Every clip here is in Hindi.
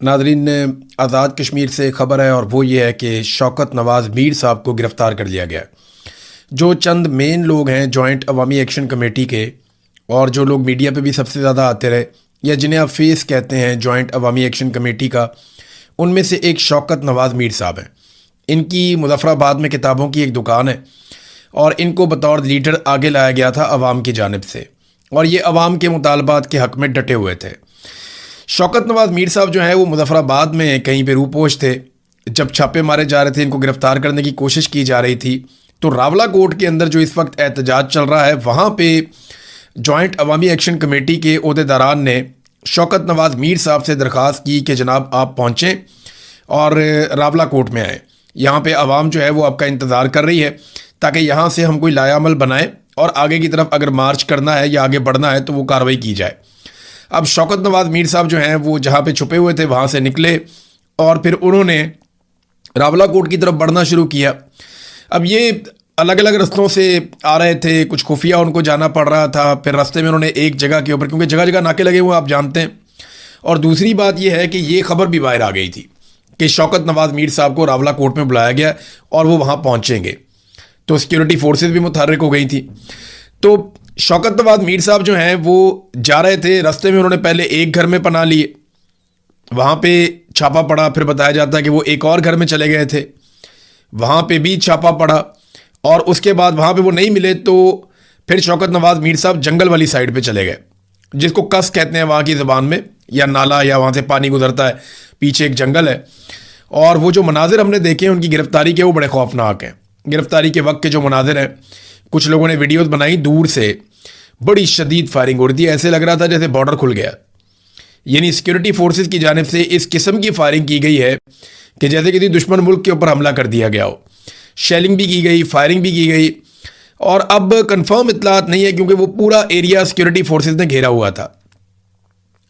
नादरीन, आज़ाद कश्मीर से ख़बर है और वो ये है कि शौकत नवाज़ मीर साहब को गिरफ़्तार कर लिया गया। जो चंद मेन लोग हैं जॉइंट अवामी एक्शन कमेटी के, और जो लोग मीडिया पे भी सबसे ज़्यादा आते रहे या जिन्हें आप फेस कहते हैं जॉइंट अवामी एक्शन कमेटी का, उनमें से एक शौकत नवाज़ मीर साहब हैं। इनकी मुज़फ़्फ़राबाद में किताबों की एक दुकान है और इनको बतौर लीडर आगे लाया गया था अवाम की जानिब से, और ये अवाम के मुतालबात के हक़ में डटे हुए थे। शौकत नवाज़ मीर साहब जो हैं वो मुज़फ़्फ़राबाद में कहीं पे रूपोश थे। जब छापे मारे जा रहे थे, इनको गिरफ़्तार करने की कोशिश की जा रही थी, तो रावला कोर्ट के अंदर जो इस वक्त एहतजाज चल रहा है, वहाँ पे जॉइंट अवामी एक्शन कमेटी के ओहदेदारान ने शौकत नवाज़ मीर साहब से दरख्वास्त की कि जनाब आप पहुँचें और रावला कोर्ट में आएँ। यहाँ पे अवाम जो है वो आपका इंतज़ार कर रही है ताकि यहाँ से हम कोई लायामल बनाएं और आगे की तरफ अगर मार्च करना है या आगे बढ़ना है तो वो कार्रवाई की जाए। अब शौकत नवाज़ मीर साहब जो हैं वो जहाँ पे छुपे हुए थे वहाँ से निकले और फिर उन्होंने रावला कोर्ट की तरफ बढ़ना शुरू किया। अब ये अलग अलग रस्तों से आ रहे थे, कुछ खुफिया उनको जाना पड़ रहा था। फिर रास्ते में उन्होंने एक जगह के ऊपर, क्योंकि जगह जगह नाके लगे हुए आप जानते हैं, और दूसरी बात यह है कि ये खबर भी बाहर आ गई थी कि शौकत नवाज़ मीर साहब को रावला कोर्ट में बुलाया गया और वो वहाँ पहुँचेंगे, तो सिक्योरिटी फोर्सेस भी मुतहर्रिक हो गई थी। तो शौकत नवाज़ मीर साहब जो हैं वो जा रहे थे, रास्ते में उन्होंने पहले एक घर में पनाह लिए, वहाँ पे छापा पड़ा। फिर बताया जाता है कि वो एक और घर में चले गए थे, वहाँ पे भी छापा पड़ा, और उसके बाद वहाँ पे वो नहीं मिले तो फिर शौकत नवाज़ मीर साहब जंगल वाली साइड पे चले गए, जिसको कस कहते हैं वहाँ की ज़बान में, या नाला, या वहाँ से पानी गुजरता है, पीछे एक जंगल है। और वो जो मनाजिर हमने देखे हैं उनकी गिरफ्तारी के, वो बड़े खौफनाक हैं। गिरफ्तारी के वक्त के जो मनाजिर हैं, कुछ लोगों ने वीडियोस बनाई, दूर से बड़ी शदीद फायरिंग हो रही थी, ऐसे लग रहा था जैसे बॉर्डर खुल गया। यानी सिक्योरिटी फोर्सेस की जानिब से इस किस्म की फायरिंग की गई है कि जैसे किसी दुश्मन मुल्क के ऊपर हमला कर दिया गया हो। शेलिंग भी की गई, फायरिंग भी की गई, और अब कंफर्म इतलात नहीं है क्योंकि वो पूरा एरिया सिक्योरिटी फोर्सेस ने घेरा हुआ था।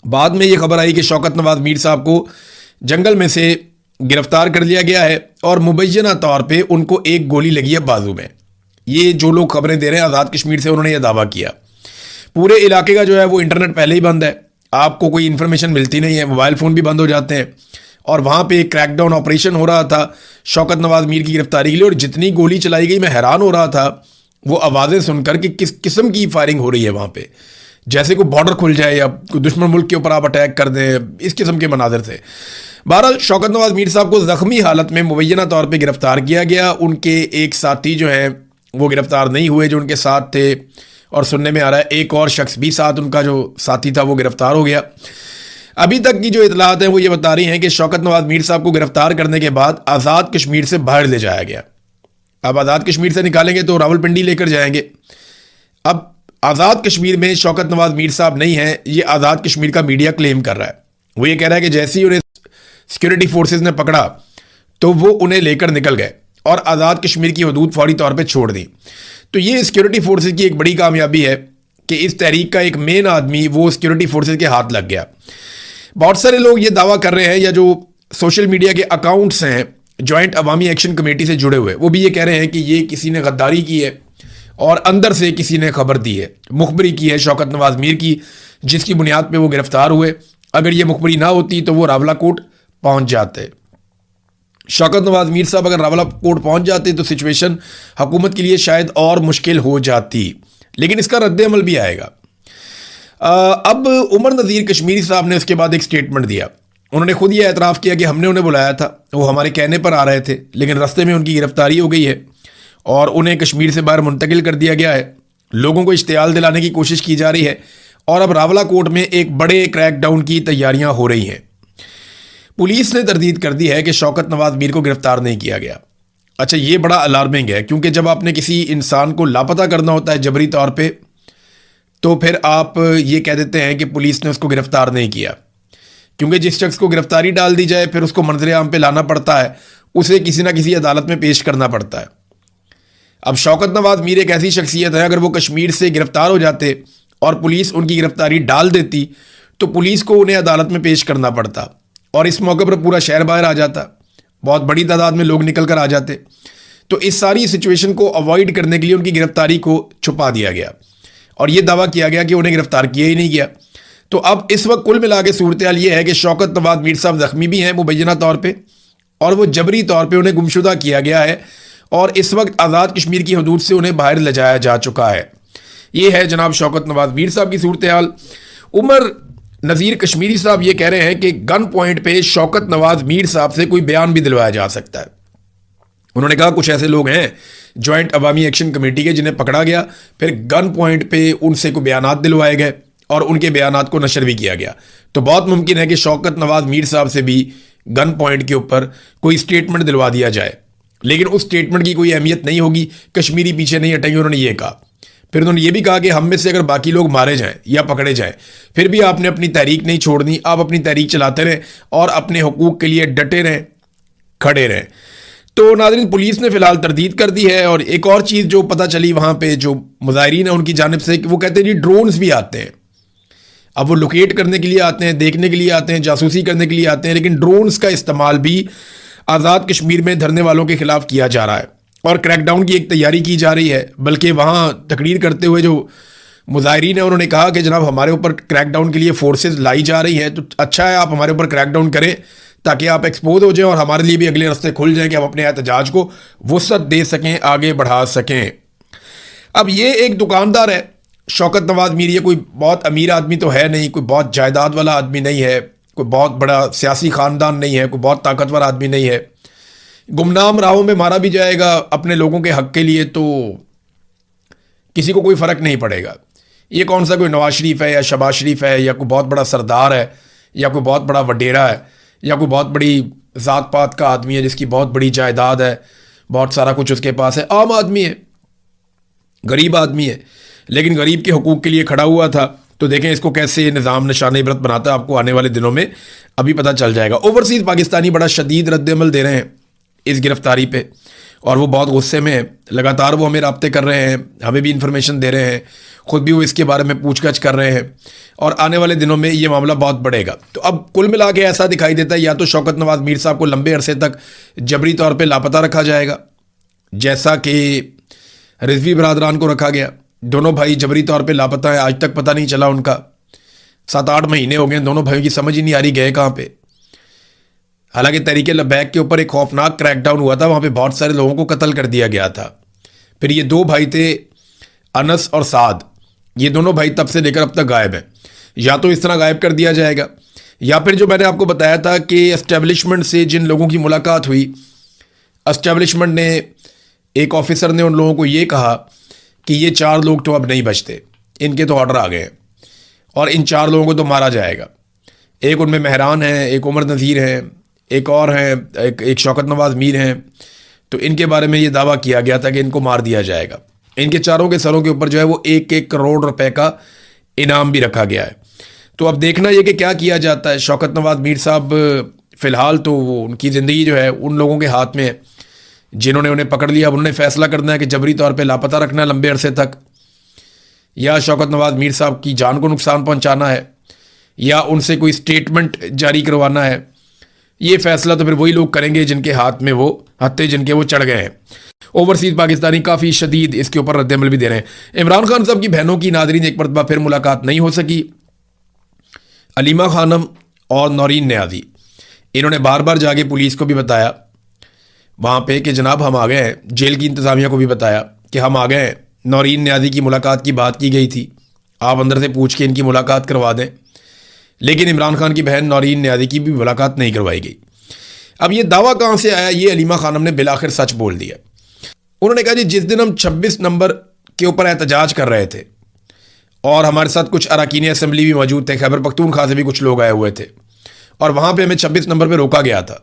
बाद में ये खबर आई कि शौकत नवाज़ मीर साहब को जंगल में से गिरफ्तार कर लिया गया है और मुबैना तौर पे उनको एक गोली लगी है बाजू में। ये जो लोग खबरें दे रहे हैं आज़ाद कश्मीर से, उन्होंने ये दावा किया। पूरे इलाके का जो है वो इंटरनेट पहले ही बंद है, आपको कोई इन्फॉर्मेशन मिलती नहीं है, मोबाइल फ़ोन भी बंद हो जाते हैं, और वहाँ पे एक क्रैकडाउन ऑपरेशन हो रहा था शौकत नवाज़ मीर की गिरफ्तारी के लिए। और जितनी गोली चलाई गई, मैं हैरान हो रहा था वो आवाज़ें सुनकर कि किस किस्म की फायरिंग हो रही है वहाँ पे, जैसे कोई बॉर्डर खुल जाए या कोई दुश्मन मुल्क के ऊपर आप अटैक कर दें, इस किस्म के मनाजिर थे। बहरहाल शौकत नवाज़ मीर साहब को ज़ख्मी हालत में मुबैना तौर पर गिरफ्तार किया गया। उनके एक साथी जो है वो गिरफ्तार नहीं हुए जो उनके साथ थे, और सुनने में आ रहा है एक और शख्स भी साथ, उनका जो साथी था वो गिरफ्तार हो गया। अभी तक की जो इतलात हैं वो ये बता रही हैं कि शौकत नवाज़ मीर साहब को गिरफ्तार करने के बाद आज़ाद कश्मीर से बाहर ले जाया गया। अब आज़ाद कश्मीर से निकालेंगे तो रावलपिंडी लेकर जाएंगे। अब आज़ाद कश्मीर में शौकत नवाज़ मीर साहब नहीं है, ये आज़ाद कश्मीर का मीडिया क्लेम कर रहा है। वो ये कह रहा है कि जैसे ही उन्हें सिक्योरिटी फोर्सेज ने पकड़ा तो वो उन्हें लेकर निकल गए और आज़ाद कश्मीर की हदूद फौरी तौर पे छोड़ दी। तो ये सिक्योरिटी फोर्सेज की एक बड़ी कामयाबी है कि इस तहरीक का एक मेन आदमी वो सिक्योरिटी फोर्सेज के हाथ लग गया। बहुत सारे लोग ये दावा कर रहे हैं, या जो सोशल मीडिया के अकाउंट्स हैं जॉइंट अवामी एक्शन कमेटी से जुड़े हुए, वो भी ये कह रहे हैं कि ये किसी ने गद्दारी की है और अंदर से किसी ने खबर दी है, मुखबरी की है शौकत नवाज़ मीर की, जिसकी बुनियाद पर वो गिरफ्तार हुए। अगर ये मुखबरी ना होती तो वो रावला कोर्ट पहुँच जाते। शौकत नवाज़ मीर साहब अगर रावला कोर्ट पहुंच जाते तो सिचुएशन हुकूमत के लिए शायद और मुश्किल हो जाती, लेकिन इसका रद्द-ए-अमल भी आएगा। अब उमर नज़ीर कश्मीरी साहब ने उसके बाद एक स्टेटमेंट दिया। उन्होंने खुद ये एतराफ़ किया कि हमने उन्हें बुलाया था, वो हमारे कहने पर आ रहे थे, लेकिन रास्ते में उनकी गिरफ्तारी हो गई है और उन्हें कश्मीर से बाहर मुंतकिल कर दिया गया है। लोगों को इश्तियाल दिलाने की कोशिश की जा रही है और अब रावला कोर्ट में एक बड़े क्रैकडाउन की तैयारियाँ हो रही हैं। पुलिस ने तरदीद कर दी है कि शौकत नवाज़ मीर को गिरफ्तार नहीं किया गया। अच्छा, ये बड़ा अलार्मिंग है, क्योंकि जब आपने किसी इंसान को लापता करना होता है जबरी तौर पे, तो फिर आप ये कह देते हैं कि पुलिस ने उसको गिरफ्तार नहीं किया, क्योंकि जिस शख्स को गिरफ्तारी डाल दी जाए फिर उसको मंजर आम पे लाना पड़ता है, उसे किसी ना किसी अदालत में पेश करना पड़ता है। अब शौकत नवाज़ मीर एक ऐसी शख्सियत है, अगर वो कश्मीर से गिरफ्तार हो जाते और पुलिस उनकी गिरफ्तारी डाल देती तो पुलिस को उन्हें अदालत में पेश करना पड़ता, और इस मौके पर पूरा शहर बाहर आ जाता, बहुत बड़ी तादाद में लोग निकल कर आ जाते। तो इस सारी सिचुएशन को अवॉइड करने के लिए उनकी गिरफ्तारी को छुपा दिया गया और ये दावा किया गया कि उन्हें गिरफ्तार किया ही नहीं गया। तो अब इस वक्त कुल मिला के सूरत हाल ये है कि शौकत नवाज मीर साहब जख्मी भी हैं मुबैना तौर पे, और वो जबरी तौर पे उन्हें गुमशुदा किया गया है और इस वक्त आज़ाद कश्मीर की हदूद से उन्हें बाहर ले जाया जा चुका है। ये है जनाब शौकत नवाज मीर साहब की सूरत हाल। उमर नज़ीर कश्मीरी साहब ये कह रहे हैं कि गन पॉइंट पे शौकत नवाज मीर साहब से कोई बयान भी दिलवाया जा सकता है। उन्होंने कहा कुछ ऐसे लोग हैं जॉइंट अवामी एक्शन कमेटी के जिन्हें पकड़ा गया, फिर गन पॉइंट पे उनसे कोई बयानात दिलवाए गए और उनके बयानात को नशर भी किया गया। तो बहुत मुमकिन है कि शौकत नवाज मीर साहब से भी गन पॉइंट के ऊपर कोई स्टेटमेंट दिलवा दिया जाए, लेकिन उस स्टेटमेंट की कोई अहमियत नहीं होगी। कश्मीरी पीछे नहीं हटेंगे, उन्होंने ये कहा। फिर उन्होंने ये भी कहा कि हम में से अगर बाकी लोग मारे जाएं या पकड़े जाएं, फिर भी आपने अपनी तहरीक नहीं छोड़नी, आप अपनी तहरीक चलाते रहें और अपने हुकूक के लिए डटे रहें, खड़े रहें। तो नाज़रीन, पुलिस ने फिलहाल तरदीद कर दी है। और एक और चीज़ जो पता चली वहाँ पे जो मुजाहिरीन है उनकी जानिब से, कि वो कहते हैं जी ड्रोन्स भी आते हैं। अब वो लोकेट करने के लिए आते हैं, देखने के लिए आते हैं, जासूसी करने के लिए आते हैं, लेकिन ड्रोन्स का इस्तेमाल भी आज़ाद कश्मीर में धरने वालों के खिलाफ किया जा रहा है और क्रैकडाउन की एक तैयारी की जा रही है। बल्कि वहाँ तकरीर करते हुए जो मुजाहिरीन है उन्होंने कहा कि जनाब हमारे ऊपर क्रैकडाउन के लिए फोर्सेज लाई जा रही है, तो अच्छा है आप हमारे ऊपर क्रैकडाउन करें ताकि आप एक्सपोज हो जाएं और हमारे लिए भी अगले रास्ते खुल जाएं कि हम अपने एहतजाज को वुसअत दे सकें, आगे बढ़ा सकें। अब ये एक दुकानदार है शौकत नवाज मीर, ये कोई बहुत अमीर आदमी तो है नहीं, कोई बहुत जायदाद वाला आदमी नहीं है, कोई बहुत बड़ा सियासी ख़ानदान नहीं है, कोई बहुत ताकतवर आदमी नहीं है। गुमनाम राहों में मारा भी जाएगा अपने लोगों के हक के लिए तो किसी को कोई फ़र्क नहीं पड़ेगा। ये कौन सा कोई नवाज शरीफ है या शहबाज शरीफ है या कोई बहुत बड़ा सरदार है या कोई बहुत बड़ा वडेरा है या कोई बहुत बड़ी ज़ात पात का आदमी है जिसकी बहुत बड़ी जायदाद है, बहुत सारा कुछ उसके पास है। आम आदमी है, गरीब आदमी है, लेकिन गरीब के हुकूक के लिए खड़ा हुआ था। तो देखें इसको कैसे निज़ाम निशान इबरत बनाता है, आपको आने वाले दिनों में अभी पता चल जाएगा। ओवरसीज़ पाकिस्तानी बड़ा शदीद रद्दअमल दे रहे हैं इस गिरफ्तारी पे और वो बहुत गुस्से में है। लगातार वो हमें राब्ते कर रहे हैं, हमें भी इंफॉर्मेशन दे रहे हैं, ख़ुद भी वो इसके बारे में पूछताछ कर रहे हैं और आने वाले दिनों में ये मामला बहुत बढ़ेगा। तो अब कुल मिला के ऐसा दिखाई देता है या तो शौकत नवाज मीर साहब को लंबे अरसे तक जबरी तौर पर लापता रखा जाएगा, जैसा कि रिजवी बरादरान को रखा गया। दोनों भाई जबरी तौर पे लापता है, आज तक पता नहीं चला उनका। 7-8 महीने हो गए दोनों भाइयों की समझ ही नहीं आ रही गए कहाँ पे। हालांकि तहरीक लबैक के ऊपर एक खौफनाक क्रैकडाउन हुआ था, वहाँ पे बहुत सारे लोगों को कत्ल कर दिया गया था। फिर ये 2 भाई थे अनस और साद, ये दोनों भाई तब से लेकर अब तक गायब हैं। या तो इस तरह गायब कर दिया जाएगा या फिर जो मैंने आपको बताया था कि एस्टेब्लिशमेंट से जिन लोगों की मुलाकात हुई, एस्टेब्लिशमेंट ने एक ऑफिसर ने उन लोगों को ये कहा कि ये 4 लोग तो अब नहीं बचते, इनके तो ऑर्डर आ गए हैं और इन 4 लोगों को तो मारा जाएगा। एक उनमें मेहरान है, एक उमर नज़ीर है, एक और है, एक शौकत नवाज मीर हैं। तो इनके बारे में ये दावा किया गया था कि इनको मार दिया जाएगा। इनके चारों के सरों के ऊपर जो है वो 1-1 करोड़ रुपए का इनाम भी रखा गया है। तो अब देखना ये कि क्या किया जाता है। शौकत नवाज मीर साहब फ़िलहाल तो उनकी ज़िंदगी जो है उन लोगों के हाथ में है जिन्होंने उन्हें पकड़ लिया। अब उन्होंने फैसला करना है कि जबरी तौर पे लापता रखना है लंबे अरसे तक, या शौकत नवाज मीर साहब की जान को नुकसान पहुंचाना है, या उनसे कोई स्टेटमेंट जारी करवाना है। ये फैसला तो फिर वही लोग करेंगे जिनके हाथ में वो हत्थे जिनके वो चढ़ गए हैं। ओवरसीज़ पाकिस्तानी काफ़ी शदीद इसके ऊपर रद्दअमल भी दे रहे हैं। इमरान खान साहब की बहनों की नादरीन एक मरतबा फिर मुलाकात नहीं हो सकी। अलीमा खानम और नौरीन न्याजी, इन्होंने बार बार जाके पुलिस को भी बताया वहाँ पे कि जनाब हम आ गए हैं, जेल की इंतज़ामिया को भी बताया कि हम आ गए हैं, नौरीन न्याजी की मुलाकात की बात की गई थी, आप अंदर से पूछ के इनकी मुलाकात करवा दें। लेकिन इमरान खान की बहन नौरीन न्याजी की भी मुलाकात नहीं करवाई गई। अब ये दावा कहाँ से आया, ये अलीमा खानम ने बिलाखिर सच बोल दिया। उन्होंने कहा जी जिस दिन हम 26 नंबर के ऊपर एहतजाज कर रहे थे और हमारे साथ कुछ अरकान असम्बली भी मौजूद थे, खैबर पख्तूनख्वा से भी कुछ लोग आए हुए थे और वहाँ पर हमें 26 नंबर पर रोका गया था।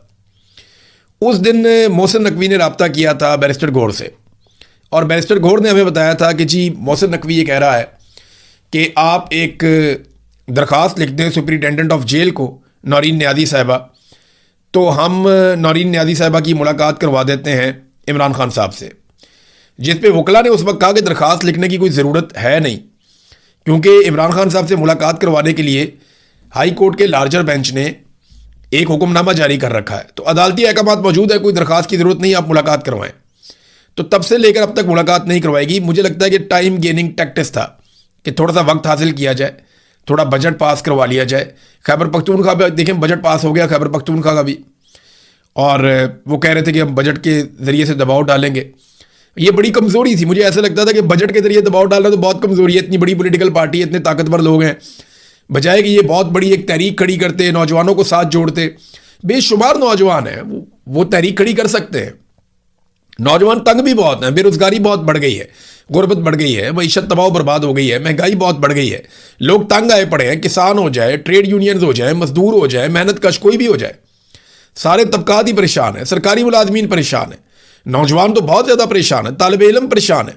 उस दिन मोहसिन नकवी ने रब्ता किया था बैरिस्टर गौर से और बैरिस्टर गौर ने हमें बताया था कि जी मोहसिन नकवी ये कह रहा है कि आप एक दरख्वास्त लिख दें सुपरिटेंडेंट ऑफ जेल को, नौरीन न्याजी साहिबा, तो हम नौरीन न्याजी साहिबा की मुलाकात करवा देते हैं इमरान खान साहब से। जिस पे वकला ने उस वक्त कहा कि दरख्वास्त लिखने की कोई ज़रूरत है नहीं, क्योंकि इमरान खान साहब से मुलाकात करवाने के लिए हाई कोर्ट के लार्जर बेंच ने एक हुक्मनामा जारी कर रखा है, तो अदालती अहकामात मौजूद है, कोई दरख्वास्त की ज़रूरत नहीं, आप मुलाकात करवाएं। तो तब से लेकर अब तक मुलाकात नहीं करवाएगी। मुझे लगता है कि टाइम गेनिंग टैक्टिस था कि थोड़ा सा वक्त हासिल किया जाए थोड़ा बजट पास करवा लिया जाए। खैबर पख्तूनख्वा भी देखें बजट पास हो गया खैबर पख्तूनख्वा का भी, और वो कह रहे थे कि हम बजट के ज़रिए से दबाव डालेंगे। ये बड़ी कमज़ोरी थी, मुझे ऐसा लगता था कि बजट के ज़रिए दबाव डालना तो बहुत कमज़ोरी है, इतनी बड़ी पॉलिटिकल पार्टी है, इतने ताकतवर लोग हैं, बजाय कि ये बहुत बड़ी एक तहरीक खड़ी करते, नौजवानों को साथ जोड़ते। बेशुमार नौजवान हैं, वो तहरीक खड़ी कर सकते हैं। नौजवान तंग भी बहुत हैं, बेरोजगारी बहुत बढ़ गई है, गुर्बत बढ़ गई है, मईशत तबाह बर्बाद हो गई है, महंगाई बहुत बढ़ गई है, लोग तंग आए पड़े हैं। किसान हो जाए, ट्रेड यूनियंस हो जाए, मजदूर हो जाए, मेहनत कश कोई भी हो जाए, सारे तबकात ही परेशान है, सरकारी मुलाजमीन परेशान है, नौजवान तो बहुत ज़्यादा परेशान है, तालिब इल्म परेशान है।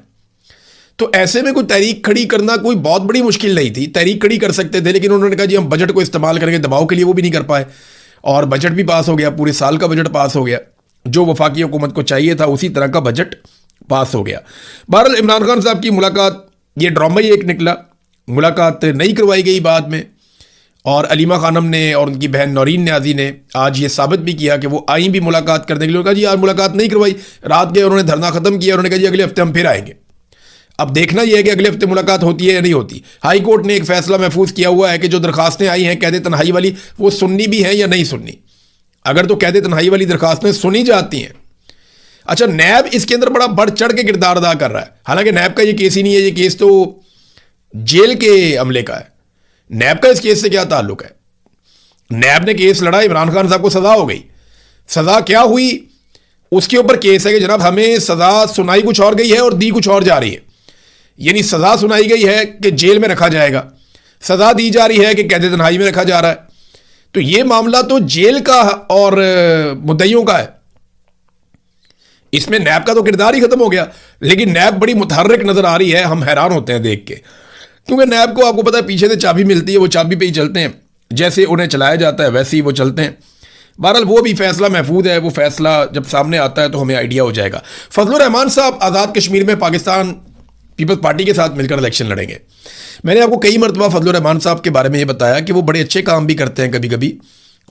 तो ऐसे में कोई तहरीक खड़ी करना कोई बहुत बड़ी मुश्किल नहीं थी, तहरीक खड़ी कर सकते थे, लेकिन उन्होंने कहा जी हम बजट को इस्तेमाल करेंगे दबाव के लिए, वो भी नहीं कर पाए और बजट भी पास हो गया, पूरे साल का बजट पास हो गया, जो वफाकी हुकूमत को चाहिए था उसी तरह का बजट पास हो गया। बहरहाल इमरान खान साहब की मुलाकात, ये ड्रामा ही एक निकला, मुलाकात नहीं करवाई गई बाद में, और अलीमा खानम ने और उनकी बहन नौरीन न्याजी ने आज ये साबित भी किया कि वो आई भी मुलाकात करने के लिए। कहा जी आज मुलाकात नहीं करवाई, रात गए उन्होंने धरना खत्म किया, उन्होंने कहा जी अगले हफ्ते हम फिर आएंगे। अब देखना यह है कि अगले हफ्ते मुलाकात होती है या नहीं होती। हाई कोर्ट ने एक फैसला महफूज किया हुआ है कि जो दरखास्तें आई हैं कैद तन्हाई वाली, वो सुन्नी भी हैं या नहीं सुन्नी। अगर तो कैद तन्हाई वाली दरखास्तें सुनी जाती हैं, अच्छा नैब इसके अंदर बड़ा बढ़ चढ़ के किरदार अदा कर रहा है, हालांकि नैब का ये केस ही नहीं है, ये केस तो जेल के अमले का है। नैब का इस केस से क्या ताल्लुक है? नैब ने केस लड़ा, इमरान खान साहब को सजा हो गई, सजा क्या हुई उसके ऊपर केस है कि जनाब हमें सजा सुनाई कुछ और गई है और दी कुछ और जा रही है। यानी सजा सुनाई गई है कि जेल में रखा जाएगा, सजा दी जा रही है कि कैद तन्हाई में रखा जा रहा है। तो यह मामला तो जेल का और मुद्दइयों का है, इसमें नैब का तो किरदार ही खत्म हो गया। लेकिन नैब बड़ी मुतहर्रिक नजर आ रही है, हम हैरान होते हैं देख के, क्योंकि नैब को आपको पता है पीछे से चाबी मिलती है, वो चाबी पे ही चलते हैं, जैसे उन्हें चलाया जाता है वैसे ही वो चलते हैं। बहरहाल वो भी फैसला महफूज है, वो फैसला जब सामने आता है तो हमें आइडिया हो जाएगा। फजलुर रहमान साहब आज़ाद कश्मीर में पाकिस्तान पीपल्स पार्टी के साथ मिलकर इलेक्शन लड़ेंगे। मैंने आपको कई मरतबा फजलुर रहमान साहब के बारे में ये बताया कि वो बड़े अच्छे काम भी करते हैं, कभी कभी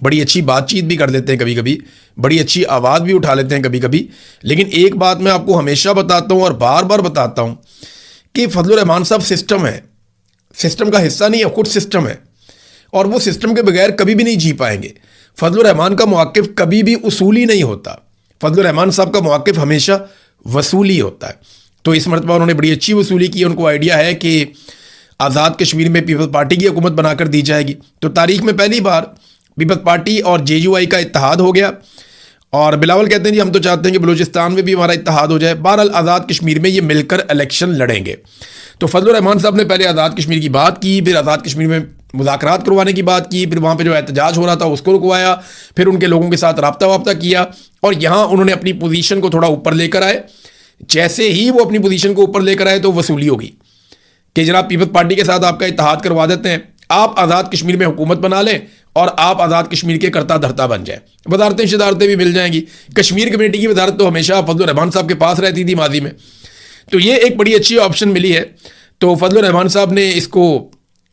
बड़ी अच्छी बातचीत भी कर लेते हैं, कभी कभी बड़ी अच्छी आवाज़ भी उठा लेते हैं कभी कभी। लेकिन एक बात मैं आपको हमेशा बताता हूँ और बार बार बताता हूँ कि फजलुर रहमान साहब सिस्टम है, सिस्टम का हिस्सा नहीं है, खुद सिस्टम है, और वो सिस्टम के बगैर कभी भी नहीं जी पाएंगे। फजलुर रहमान का मौक़िफ़ कभी भी उसूली नहीं होता, फजलुर रहमान साहब का मौक़िफ़ हमेशा वसूली होता है। तो इस मरतबा उन्होंने बड़ी अच्छी वसूली की, उनको आइडिया है कि आज़ाद कश्मीर में पीपल्स पार्टी की हुकूमत बनाकर दी जाएगी। तो तारीख में पहली बार पीपल्स पार्टी और JUI का इत्तेहाद हो गया, और बिलावल कहते हैं जी हम तो चाहते हैं कि बलूचिस्तान में भी हमारा इत्तेहाद हो जाए। बहरहाल आज़ाद कश्मीर में ये मिलकर इलेक्शन लड़ेंगे। तो फजलुर रहमान साहब ने पहले आज़ाद कश्मीर की बात की, फिर आज़ाद कश्मीर में मुज़ाकरात करवाने की बात की, फिर वहाँ पे जो एहतजाज हो रहा था उसको रुकवाया, फिर उनके लोगों के साथ रब्ता वाब्ता किया, और यहाँ उन्होंने अपनी पोजीशन को थोड़ा ऊपर लेकर आए। जैसे ही वो अपनी पोजीशन को ऊपर लेकर आए तो वसूली होगी कि जनाब पीपल्स पार्टी के साथ आपका इत्तेहाद करवा देते हैं, आप आज़ाद कश्मीर में हुकूमत बना लें और आप आज़ाद कश्मीर के करता धरता बन जाए, वजारतें शदारतें भी मिल जाएंगी। कश्मीर कमेटी की वजारत तो हमेशा फजलुर रहमान साहब के पास रहती थी माजी में, तो ये एक बड़ी अच्छी ऑप्शन मिली है। तो फजलुर रहमान साहब ने इसको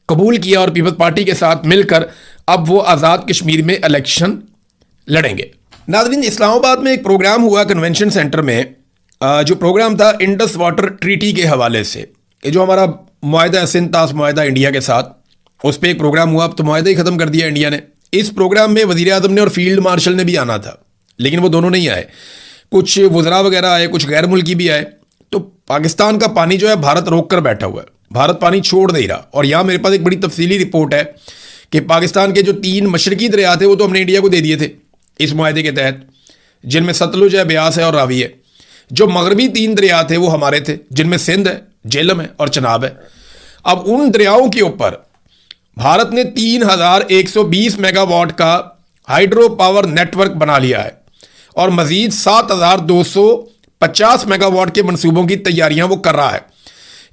कबूल किया और पीपल्स पार्टी के साथ मिलकर अब वो आज़ाद कश्मीर में इलेक्शन लड़ेंगे। नाज़रीन, इस्लामाबाद में एक प्रोग्राम हुआ कन्वेंशन सेंटर में, जो प्रोग्राम था इंडस वाटर ट्रीटी के हवाले से, ये जो हमारा मुआहदा सिंध-ताश मुआहदा इंडिया के साथ, उस पर एक प्रोग्राम हुआ। अब तो मुआहदा ही ख़त्म कर दिया इंडिया ने। इस प्रोग्राम में वज़ीर आज़म ने और फील्ड मार्शल ने भी आना था, लेकिन वो दोनों नहीं आए, कुछ वज़रा वगैरह आए, कुछ गैर मुल्की भी आए। तो पाकिस्तान का पानी जो है भारत रोक कर बैठा हुआ है, भारत पानी छोड़ नहीं रहा। और यहाँ मेरे पास एक बड़ी तफसीली रिपोर्ट है कि पाकिस्तान के जो 3 मशरकी दरिया थे वो तो हमने इंडिया को दे दिए थे इस मुआहदे के तहत, जिनमें सतलुज है, ब्यास है और रावी है। जो मगरबी 3 दरिया थे वो हमारे थे, जिनमें सिंध है, झेलम है और चनाब है। अब उन दरियाओं के ऊपर भारत ने 3120 मेगावाट का हाइड्रो पावर नेटवर्क बना लिया है, और मजीद 7250 मेगावाट के मंसूबों की तैयारियां वो कर रहा है।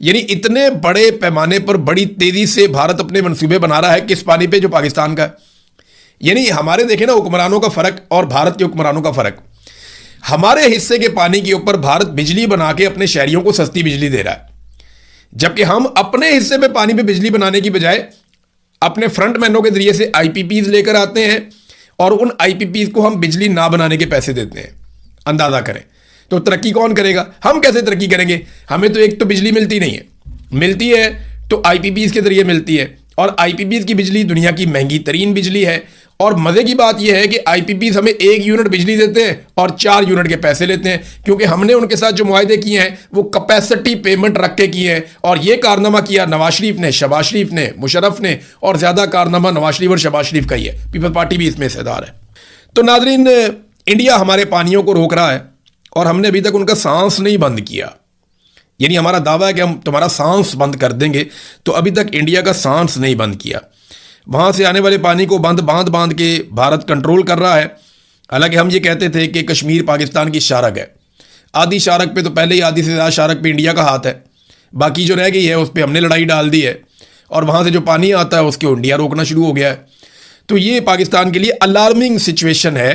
यानी इतने बड़े पैमाने पर बड़ी तेजी से भारत अपने मंसूबे बना रहा है, किस पानी पे? जो पाकिस्तान का है। यानी हमारे देखें ना हुक्मरानों का फर्क और भारत के हुक्मरानों का फर्क। हमारे हिस्से के पानी के ऊपर भारत बिजली बना के अपने शहरियों को सस्ती बिजली दे रहा है, जबकि हम अपने हिस्से पे पानी पे बिजली बनाने की बजाय अपने फ्रंटमैनों के जरिए से IPPs लेकर आते हैं, और उन IPPs को हम बिजली ना बनाने के पैसे देते हैं। अंदाजा करें तो तरक्की कौन करेगा? हम कैसे तरक्की करेंगे? हमें तो एक तो बिजली मिलती नहीं है, मिलती है तो IPPs के जरिए मिलती है, और आईपीपीज की बिजली दुनिया की महंगी तरीन बिजली है। और मजे की बात यह है कि आईपीपीज हमें 1 यूनिट बिजली देते हैं और 4 यूनिट के पैसे लेते हैं, क्योंकि हमने उनके साथ जो मुआहदे किए हैं वो कैपेसिटी पेमेंट रख के किए हैं। और ये कारनामा किया नवाज शरीफ ने, शहबाज शरीफ ने, मुशर्रफ ने, और ज्यादा कारनामा नवाज शरीफ और शहबाज शरीफ का ही है। पीपल्स पार्टी भी इसमें हिस्सेदार है। तो नाजरीन, इंडिया हमारे पानियों को रोक रहा है और हमने अभी तक उनका सांस नहीं बंद किया। यानी हमारा दावा है कि हम तुम्हारा सांस बंद कर देंगे, तो अभी तक इंडिया का सांस नहीं बंद किया। वहाँ से आने वाले पानी को बांध के भारत कंट्रोल कर रहा है। हालांकि हम ये कहते थे कि कश्मीर पाकिस्तान की शारक है। आधी शारक पे तो पहले ही, आधी से ज़्यादा शारक पे इंडिया का हाथ है। बाकी जो रह गई है उस पर हमने लड़ाई डाल दी है और वहाँ से जो पानी आता है उसको इंडिया रोकना शुरू हो गया है। तो ये पाकिस्तान के लिए अलार्मिंग सिचुएशन है।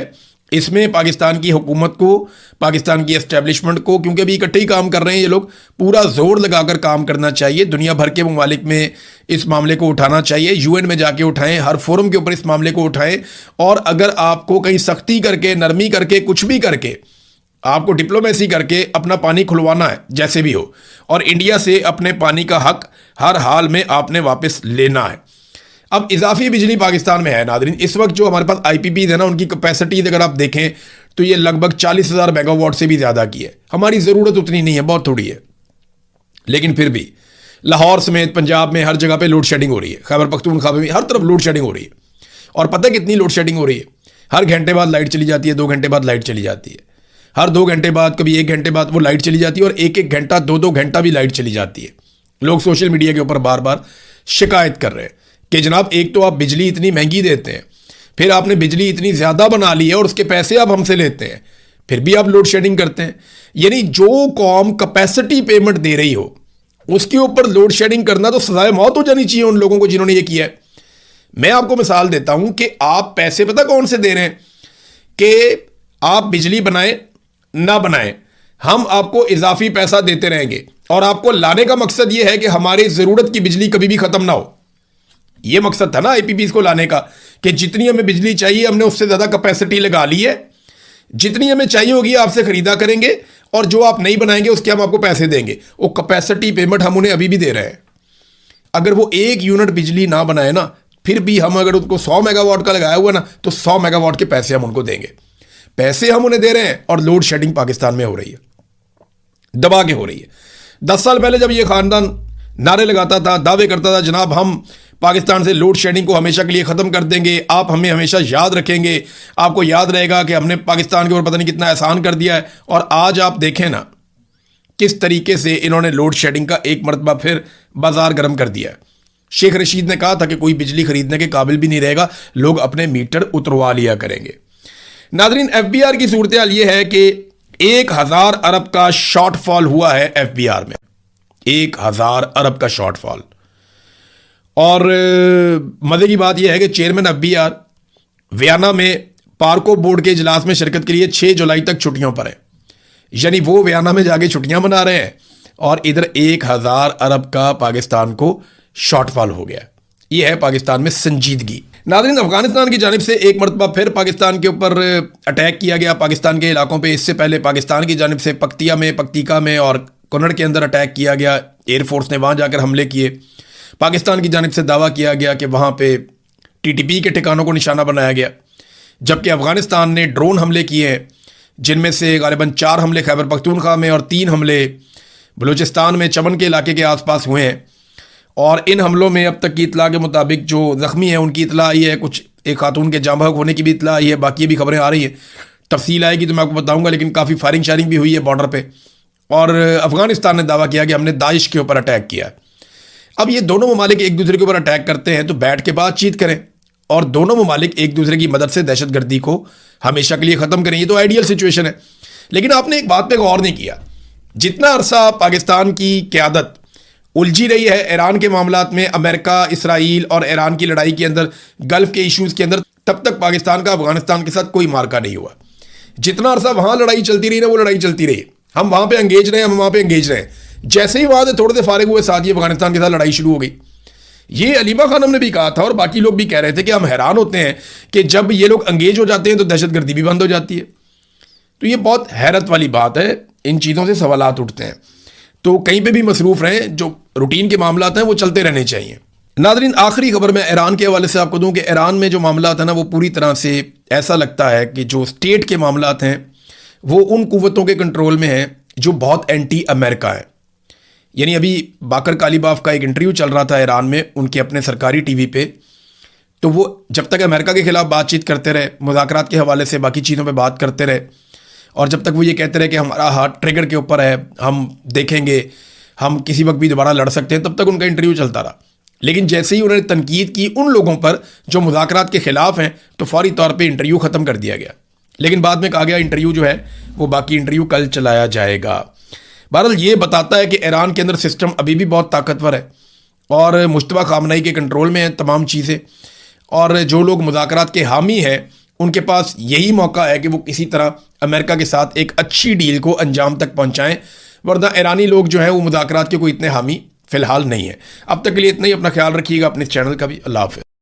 इसमें पाकिस्तान की हुकूमत को, पाकिस्तान की एस्टेब्लिशमेंट को, क्योंकि अभी इकट्ठे ही काम कर रहे हैं ये लोग, पूरा जोर लगाकर काम करना चाहिए। दुनिया भर के ममालिक में इस मामले को उठाना चाहिए। यूएन में जाके उठाएं, हर फोरम के ऊपर इस मामले को उठाएं। और अगर आपको कहीं सख्ती करके, नरमी करके, कुछ भी करके, आपको डिप्लोमेसी करके अपना पानी खुलवाना है, जैसे भी हो, और इंडिया से अपने पानी का हक हर हाल में आपने वापस लेना है। अब इजाफी बिजली पाकिस्तान में है नादरीन। इस वक्त जो हमारे पास आईपीपीज है ना, उनकी कैपेसिटी अगर आप देखें तो ये लगभग 40,000 मेगावाट से भी ज़्यादा की है। हमारी ज़रूरत उतनी नहीं है, बहुत थोड़ी है। लेकिन फिर भी लाहौर समेत पंजाब में हर जगह पे लोड शेडिंग हो रही है। खैबर पख्तूनख्वा में भी हर तरफ लोड शेडिंग हो रही है। और पता है कितनी लोड शेडिंग हो रही है? हर घंटे बाद लाइट चली जाती है, 2 घंटे बाद लाइट चली जाती है, हर 2 घंटे बाद, कभी 1 घंटे बाद वो लाइट चली जाती है, और 1-1 घंटा, 2-2 घंटा भी लाइट चली जाती है। लोग सोशल मीडिया के ऊपर बार बार शिकायत कर रहे हैं कि जनाब, एक तो आप बिजली इतनी महंगी देते हैं, फिर आपने बिजली इतनी ज़्यादा बना ली है और उसके पैसे आप हमसे लेते हैं, फिर भी आप लोड शेडिंग करते हैं। यानी जो कौम कैपेसिटी पेमेंट दे रही हो उसके ऊपर लोड शेडिंग करना, तो सजाए मौत हो जानी चाहिए उन लोगों को जिन्होंने ये किया है। मैं आपको मिसाल देता हूं कि आप पैसे पता कौन से दे रहे हैं कि आप बिजली बनाएं ना बनाएं, हम आपको इजाफी पैसा देते रहेंगे। और आपको लाने का मकसद ये है कि हमारी ज़रूरत की बिजली कभी भी ख़त्म ना हो। ये मकसद था ना आईपीपीज को लाने का, कि जितनी हमें बिजली चाहिए हमने उससे ज़्यादा कैपेसिटी लगा ली है, जितनी हमें चाहिए होगी आपसे ख़रीदा करेंगे, और जो आप नहीं बनाएंगे उसके हम आपको पैसे देंगे। वो कैपेसिटी पेमेंट हम उन्हें अभी भी दे रहे हैं। अगर वो 1 यूनिट बिजली ना बनाए ना, फिर भी हम अगर उनको 100 मेगावाट का लगाया हुआ ना, तो 100 मेगावाट के पैसे हम उनको देंगे। पैसे हम उन्हें दे रहे हैं और लोड शेडिंग पाकिस्तान में हो रही है, दबा के हो रही है। 10 साल पहले जब ये खानदान नारे लगाता था, दावे करता था, जनाब हम पाकिस्तान से लोड शेडिंग को हमेशा के लिए ख़त्म कर देंगे, आप हमें हमेशा याद रखेंगे, आपको याद रहेगा कि हमने पाकिस्तान के ऊपर पता नहीं कितना एहसान कर दिया है। और आज आप देखें ना किस तरीके से इन्होंने लोड शेडिंग का एक मरतबा फिर बाजार गर्म कर दिया है। शेख रशीद ने कहा था कि कोई बिजली खरीदने के काबिल भी नहीं रहेगा, लोग अपने मीटर उतरवा लिया करेंगे। नाजरीन, एफबीआर की सूरत हाल ये है कि 1000 अरब का शॉर्टफॉल हुआ है एफबीआर में, 1000 अरब का शॉर्टफॉल। और मजे की बात यह है कि चेयरमैन एफबीआर वियना में पार्को बोर्ड के इजलास में शिरकत के लिए 6 जुलाई तक छुट्टियों पर है। यानी वो वियना में जाके छुट्टियां मना रहे हैं और इधर 1000 अरब का पाकिस्तान को शॉर्टफॉल हो गया। ये है पाकिस्तान में संजीदगी। नाज़रीन, अफगानिस्तान की जानिब से एक मरतबा फिर पाकिस्तान के ऊपर अटैक किया गया, पाकिस्तान के इलाकों पे। इससे पहले पाकिस्तान की जानिब से पक्तिका में और कन्नड़ के अंदर अटैक किया गया। एयरफोर्स ने वहाँ जाकर हमले किए। पाकिस्तान की जानिब से दावा किया गया कि वहाँ पे टीटीपी के ठिकानों को निशाना बनाया गया, जबकि अफगानिस्तान ने ड्रोन हमले किए हैं, जिनमें से गालिबन 4 हमले खैबर पख्तूनख्वा में और 3 हमले बलूचिस्तान में चमन के इलाके के आसपास हुए हैं। और इन हमलों में अब तक की इतला के मुताबिक जो ज़ख्मी है उनकी इतला आई है, कुछ एक खातून के जाँ बहक होने की भी इतला आई है। बाकी भी खबरें आ रही हैं, तफसील आएगी तो मैं आपको बताऊँगा। लेकिन काफ़ी फायरिंग शायरिंग भी हुई है बॉर्डर पर। और अफगानिस्तान ने दावा किया कि हमने दाइश के ऊपर अटैक किया। अब ये दोनों ममालिक एक दूसरे के ऊपर अटैक करते हैं तो बैठ के बातचीत करें और दोनों ममालिक एक दूसरे की मदद से दहशतगर्दी को हमेशा के लिए ख़त्म करें। ये तो आइडियल सिचुएशन है। लेकिन आपने एक बात पे गौर नहीं किया, जितना अरसा पाकिस्तान की क़यादत उलझी रही है ईरान के मामलात में, अमेरिका, इसराइल और ईरान की लड़ाई के अंदर, गल्फ़ के इशूज़ के अंदर, तब तक पाकिस्तान का अफगानिस्तान के साथ कोई मार्का नहीं हुआ। जितना अरसा वहाँ लड़ाई चलती रही ना, वो लड़ाई चलती रही। हम वहाँ पे एंगेज रहे, हम वहाँ पे एंगेज रहे। जैसे ही वहाँ से थोड़े से फारिग हुए, साथ ही अफगानिस्तान के साथ लड़ाई शुरू हो गई। ये अलीमा खानम ने भी कहा था और बाकी लोग भी कह रहे थे कि हम हैरान होते हैं कि जब ये लोग एंगेज हो जाते हैं तो दहशतगर्दी भी बंद हो जाती है। तो ये बहुत हैरत वाली बात है, इन चीज़ों से सवालात उठते हैं। तो कहीं पे भी मसरूफ़ रहें, जो रूटीन के मामलात हैं वो चलते रहने चाहिए। नादरीन, आखिरी खबर मैं ईरान के हवाले से आपको दूं कि ईरान में जो मामला है ना, वो पूरी तरह से ऐसा लगता है कि जो स्टेट के मामला हैं वो उन कुव्वतों के कंट्रोल में हैं जो बहुत एंटी अमेरिका है। यानी अभी बाकर कालीबाफ का एक इंटरव्यू चल रहा था ईरान में उनके अपने सरकारी टीवी पे, तो वो जब तक अमेरिका के खिलाफ बातचीत करते रहे, मुज़ाकरात के हवाले से बाकी चीज़ों पे बात करते रहे, और जब तक वो ये कहते रहे कि हमारा हाथ ट्रिगर के ऊपर है, हम देखेंगे, हम किसी वक्त भी दोबारा लड़ सकते हैं, तब तक उनका इंटरव्यू चलता रहा। लेकिन जैसे ही उन्होंने तनकीद की उन लोगों पर जो मुज़ाकरात के खिलाफ हैं, तो फौरी तौर पे इंटरव्यू ख़त्म कर दिया गया। लेकिन बाद में कहा गया इंटरव्यू जो है वो बाकी इंटरव्यू कल चलाया जाएगा। बहरहाल ये बताता है कि ईरान के अंदर सिस्टम अभी भी बहुत ताकतवर है और मुश्तबा खामनई के कंट्रोल में हैं तमाम चीज़ें, और जो लोग मुज़ाकरात के हामी हैं उनके पास यही मौका है कि वो किसी तरह अमेरिका के साथ एक अच्छी डील को अंजाम तक पहुँचाएँ, वरना ईरानी लोग जो हैं वो मुज़ाकरात के कोई इतने हामी फ़िलहाल नहीं है। अब तक के लिए इतना ही। अपना ख्याल रखिएगा, अपने चैनल का भी। अल्लाह हाफ़िज़।